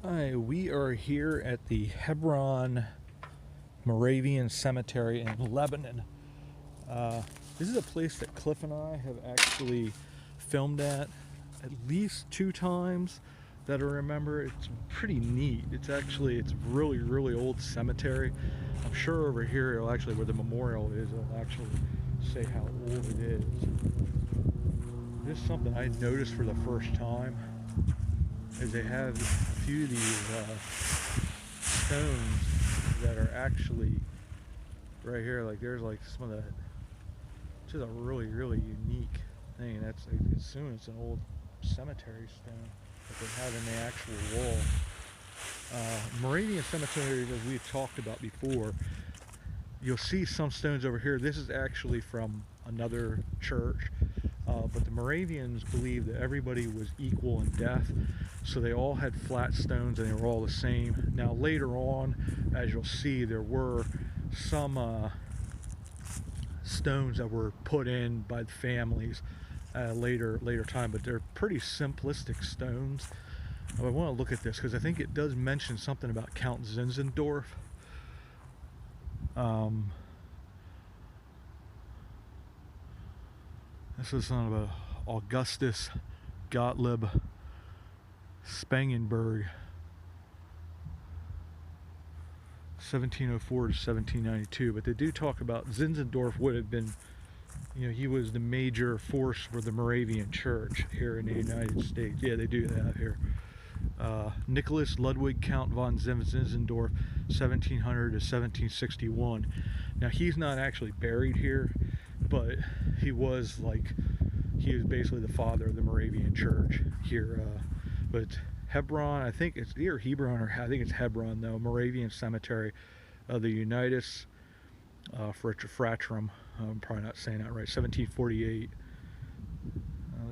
Hi, we are here at the Hebron Moravian Cemetery in Lebanon. This is a place that Cliff and I have actually filmed at least 2 times that I remember. It's pretty neat. It's really old cemetery. I'm sure over here it'll actually, where the memorial is, it'll actually say how old it is. This is something I noticed for the first time, is they have a few of these stones that are actually right here. Like there's like some of that, just a really unique thing. That's, I assume it's an old cemetery stone that they have in the actual wall. Moravian cemeteries, as we've talked about before, you'll see some stones over here. This is actually from another church, but the Moravians believed that everybody was equal in death, so they all had flat stones and they were all the same. Now later on, as you'll see, there were some stones that were put in by the families later time, but they're pretty simplistic stones. I want to look at this because I think it does mention something about Count Zinzendorf. This is something about Augustus Gottlieb Spangenberg, 1704 to 1792. But they do talk about Zinzendorf would have been, you know, he was the major force for the Moravian Church here in the United States. Yeah, they do have here. Nicholas Ludwig Count von Zinzendorf, 1700 to 1761. Now he's not actually buried here, but he was basically the father of the Moravian Church here. But Hebron, I think it's either Hebron or I think it's Hebron though, Moravian Cemetery of the Unitas Fratrum. I'm probably not saying that right. 1748.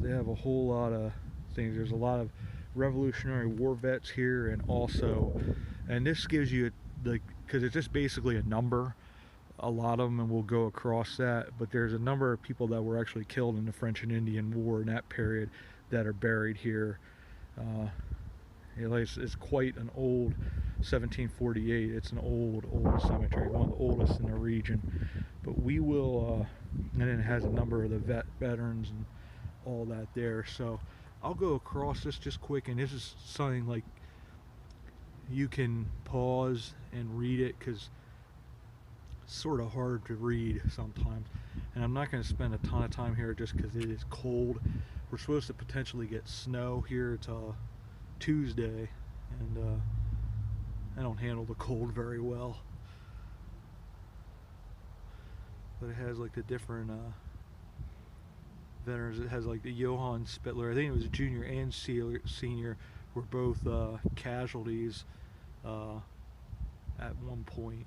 They have a whole lot of things. There's a lot of Revolutionary War vets here, and also, and this gives you because it's just basically a number, a lot of them, and we'll go across that, but there's a number of people that were actually killed in the French and Indian War in that period that are buried here. It's quite an old 1748. It's an old cemetery, one of the oldest in the region. But we will, and it has a number of the veterans and all that there. So I'll go across this just quick, and this is something like you can pause and read it because it's sort of hard to read sometimes. And I'm not going to spend a ton of time here just because it is cold. We're supposed to potentially get snow here till Tuesday, and I don't handle the cold very well. But it has like the different veterans. It has like the Johann Spittler, I think it was junior and senior, were both casualties at one point.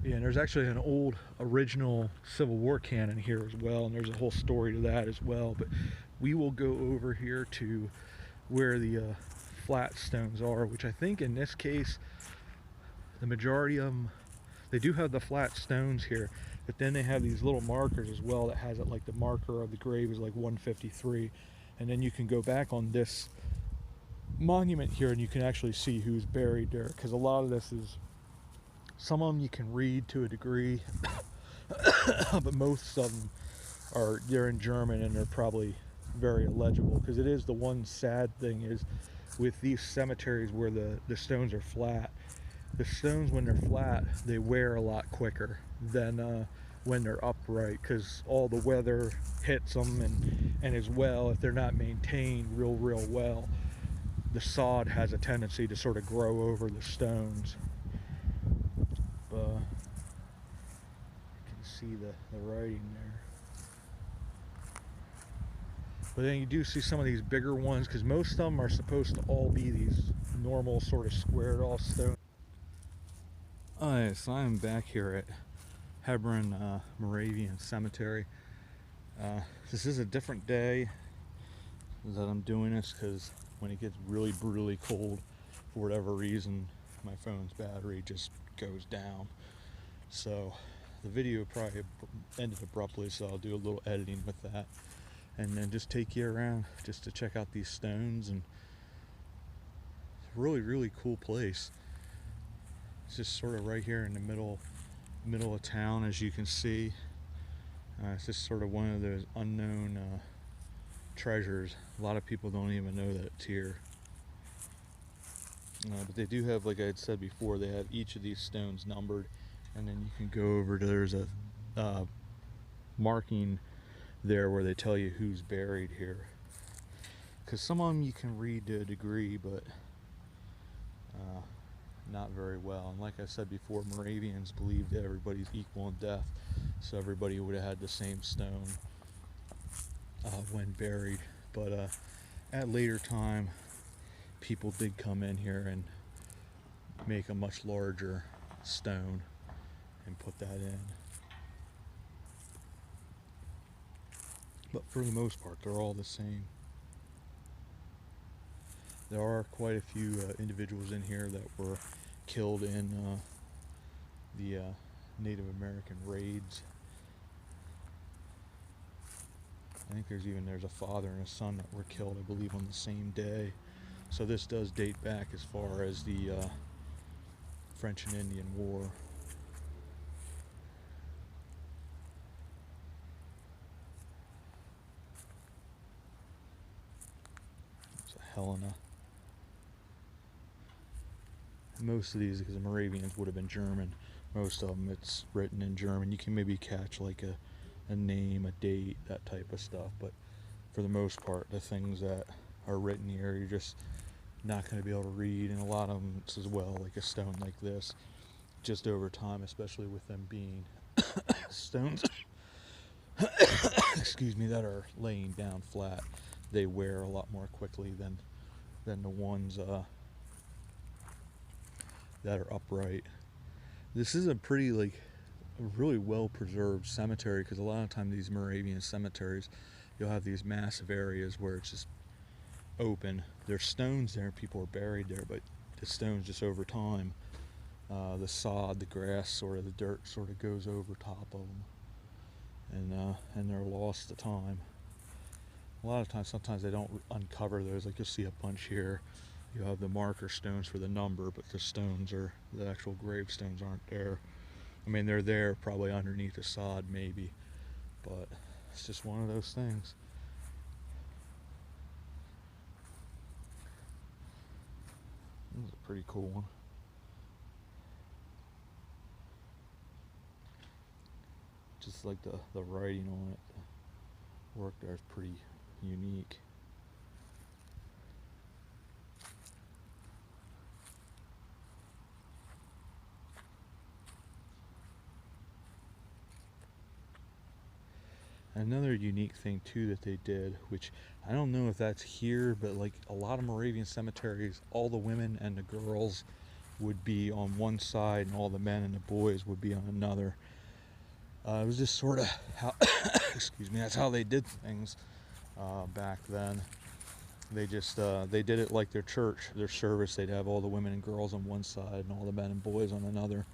Yeah, and there's actually an old original Civil War cannon here as well, and there's a whole story to that as well. But we will go over here to where the flat stones are, which I think in this case the majority of them, they do have the flat stones here, but then they have these little markers as well that has it, like the marker of the grave is like 153, and then you can go back on this monument here and you can actually see who's buried there, because a lot of this is, some of them you can read to a degree, but most of them they're in German and they're probably very illegible, because it is the one sad thing is with these cemeteries where the stones are flat, the stones when they're flat they wear a lot quicker than when they're upright, because all the weather hits them, and as well, if they're not maintained real well, the sod has a tendency to sort of grow over the stones. You can see the writing there. But then you do see some of these bigger ones, because most of them are supposed to all be these normal sort of squared off stones. Alright, so I'm back here at Hebron Moravian Cemetery. This is a different day that I'm doing this, because when it gets really brutally cold, for whatever reason, my phone's battery just goes down. So the video probably ended abruptly, so I'll do a little editing with that. and then just take you around just to check out these stones. And it's a really cool place. It's just sort of right here in the middle of town, as you can see. It's just sort of one of those unknown treasures. A lot of people don't even know that it's here. But they do have, like I had said before, they have each of these stones numbered, and then you can go over to, there's a marking there where they tell you who's buried here. Because some of them you can read to a degree, but not very well. And like I said before, Moravians believed that everybody's equal in death, so everybody would have had the same stone when buried. But at later time, people did come in here and make a much larger stone and put that in. But for the most part, they're all the same. There are quite a few individuals in here that were killed in the Native American raids. I think there's a father and a son that were killed, I believe, on the same day. So this does date back as far as the French and Indian War. It's a Helena. Most of these, because the Moravians would have been German, most of them it's written in German. You can maybe catch like a name, a date, that type of stuff, but for the most part, the things that are written here, you're just not going to be able to read. And a lot of them as well, like a stone like this, just over time, especially with them being stones excuse me, that are laying down flat, they wear a lot more quickly than the ones that are upright. This is a pretty, like, a really well preserved cemetery, because a lot of time these Moravian cemeteries, you'll have these massive areas where it's just open. There's stones there, people are buried there, but the stones, just over time, the sod, the grass, sort of the dirt sort of goes over top of them, and they're lost to time. A lot of times, sometimes they don't uncover those. Like, you'll see a bunch here. You have the marker stones for the number, but the actual gravestones aren't there. I mean, they're there probably underneath the sod maybe, but it's just one of those things. This is a pretty cool one. Just like the writing on it, the work there is pretty unique. Another unique thing too that they did, which I don't know if that's here, but like a lot of Moravian cemeteries, all the women and the girls would be on one side and all the men and the boys would be on another. It was just sort of how excuse me, that's how they did things back then. They just they did it like their church, their service. They'd have all the women and girls on one side and all the men and boys on another.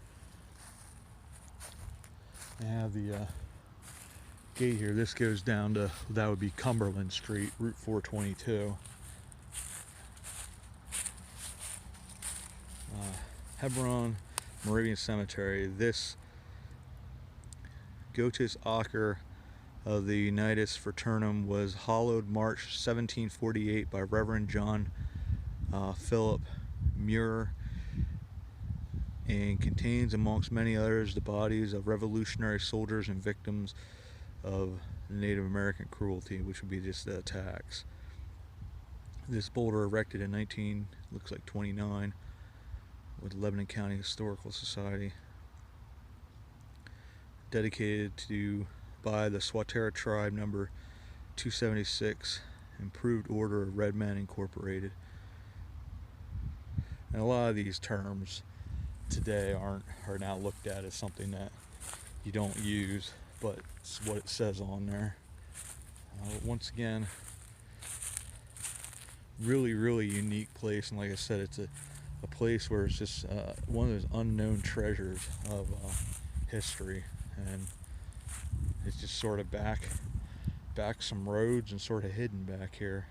They have the gate here. This goes down to, that would be Cumberland Street, Route 422. Hebron Moravian Cemetery. This Goetus Acker of the Unitas Fraternum was hallowed March 1748 by Reverend John Philip Muir, and contains, amongst many others, the bodies of revolutionary soldiers and victims of Native American cruelty, which would be just the attacks. This boulder, erected in 29, with Lebanon County Historical Society, dedicated by the Swatara Tribe, number 276, Improved Order of Red Men Incorporated. And a lot of these terms today are now looked at as something that you don't use, but it's what it says on there. Once again, really unique place, and like I said, it's a place where it's just one of those unknown treasures of history, and it's just sort of back back some roads and sort of hidden back here.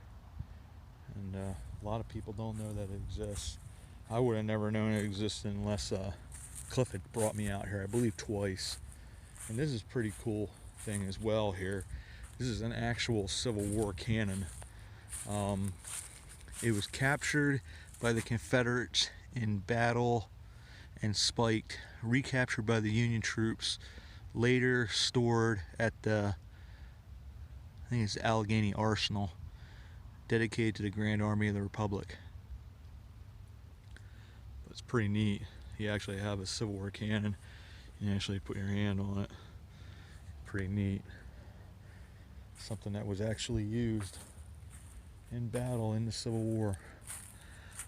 And a lot of people don't know that it exists. I would have never known it existed unless Cliff had brought me out here, I believe twice. And this is a pretty cool thing as well here. This is an actual Civil War cannon. It was captured by the Confederates in battle and spiked, recaptured by the Union troops, later stored at the, I think it's Allegheny Arsenal, dedicated to the Grand Army of the Republic. But it's pretty neat. You actually have a Civil War cannon. You actually put your hand on it. Pretty neat. Something that was actually used in battle in the Civil War.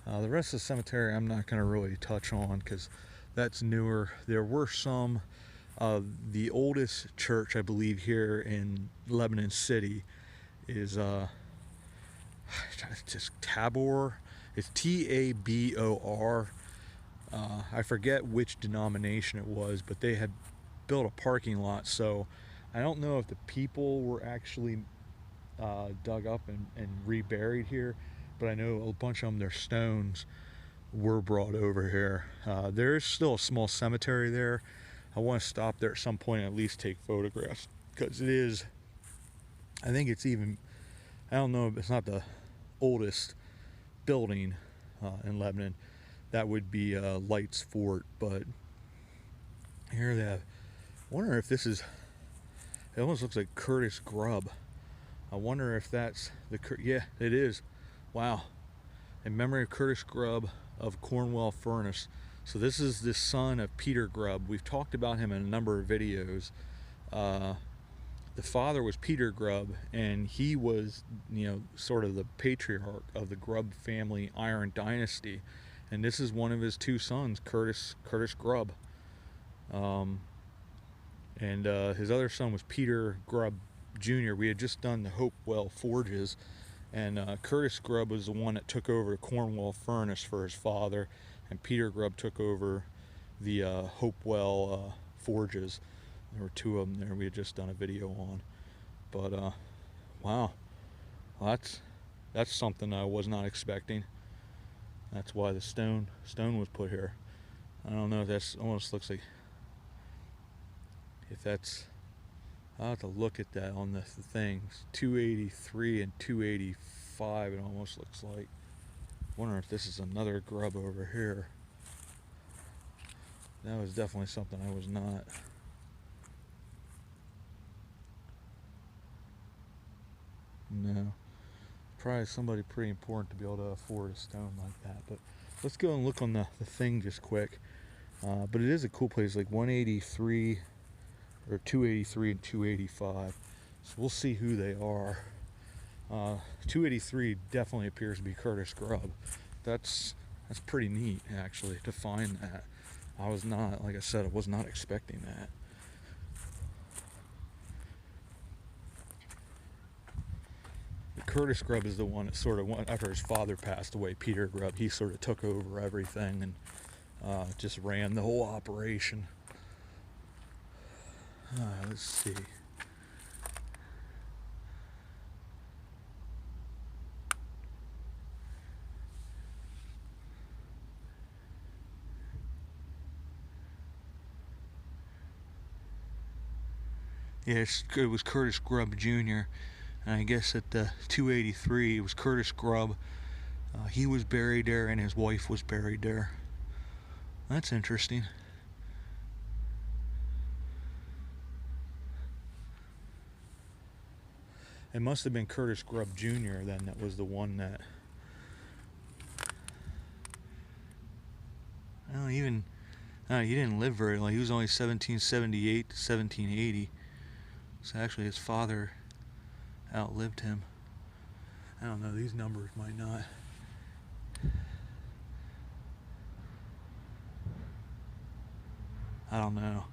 The rest of the cemetery I'm not going to really touch on because that's newer. There were some, the oldest church I believe here in Lebanon City is just Tabor. It's Tabor. I forget which denomination it was, but they had built a parking lot, so I don't know if the people were actually dug up and reburied here, but I know a bunch of them, their stones were brought over here. There is still a small cemetery there. I want to stop there at some point and at least take photographs, because it is, I think it's even, I don't know if it's not the oldest building in Lebanon. That would be Light's Fort, but here they have, I wonder if this is, it almost looks like Curtis Grubb. I wonder if that's the, yeah, it is. Wow. In memory of Curtis Grubb of Cornwall Furnace. So this is the son of Peter Grubb. We've talked about him in a number of videos. The father was Peter Grubb, and he was, you know, sort of the patriarch of the Grubb family Iron Dynasty. And this is one of his two sons, Curtis Grubb. And his other son was Peter Grubb Jr. We had just done the Hopewell Forges, and Curtis Grubb was the one that took over Cornwall Furnace for his father, and Peter Grubb took over the Hopewell Forges. There were two of them there we had just done a video on. But wow, well, that's something I was not expecting. That's why the stone was put here. I don't know if that's, almost looks like, if that's, I'll have to look at that on the things. 283 and 285 it almost looks like. Wonder if this is another Grubb over here. That was definitely something I was not. No. Probably somebody pretty important to be able to afford a stone like that. But let's go and look on the thing just quick. But it is a cool place, like 183 or 283 and 285. So we'll see who they are. 283 definitely appears to be Curtis Grubb. That's pretty neat, actually, to find that. I was not, like I said, I was not expecting that. Curtis Grubb is the one that sort of went, after his father passed away, Peter Grubb, he sort of took over everything and just ran the whole operation. Let's see. Yeah, it was Curtis Grubb Jr. And I guess at the 283 it was Curtis Grubb. He was buried there and his wife was buried there. That's interesting. It must have been Curtis Grubb Jr. then that was the one that... Well, he didn't live very long. He was only 1778 to 1780. So actually his father outlived him. I don't know, these numbers might not. I don't know,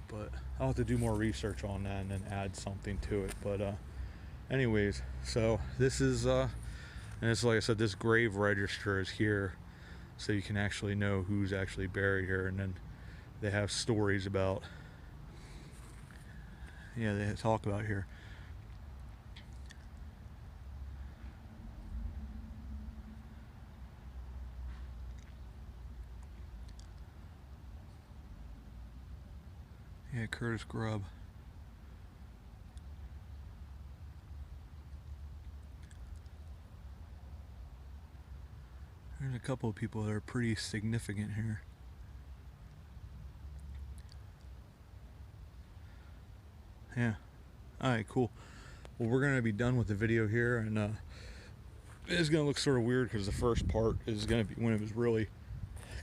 but I'll have to do more research on that and then add something to it. But anyways, so this is and it's like I said, this grave register is here so you can actually know who's actually buried here. And then they have stories about, yeah, they talk about here Yeah, Curtis Grubb. There's a couple of people that are pretty significant here. Yeah. Alright, cool. Well, we're going to be done with the video here, and it's going to look sort of weird because the first part is going to be when it was really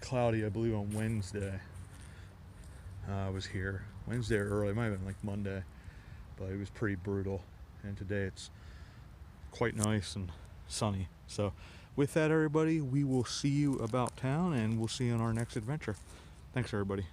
cloudy, I believe on Wednesday. I was here Wednesday or early, it might have been like Monday, but it was pretty brutal. And today it's quite nice and sunny. So with that, everybody, we will see you about town, and we'll see you on our next adventure. Thanks, everybody.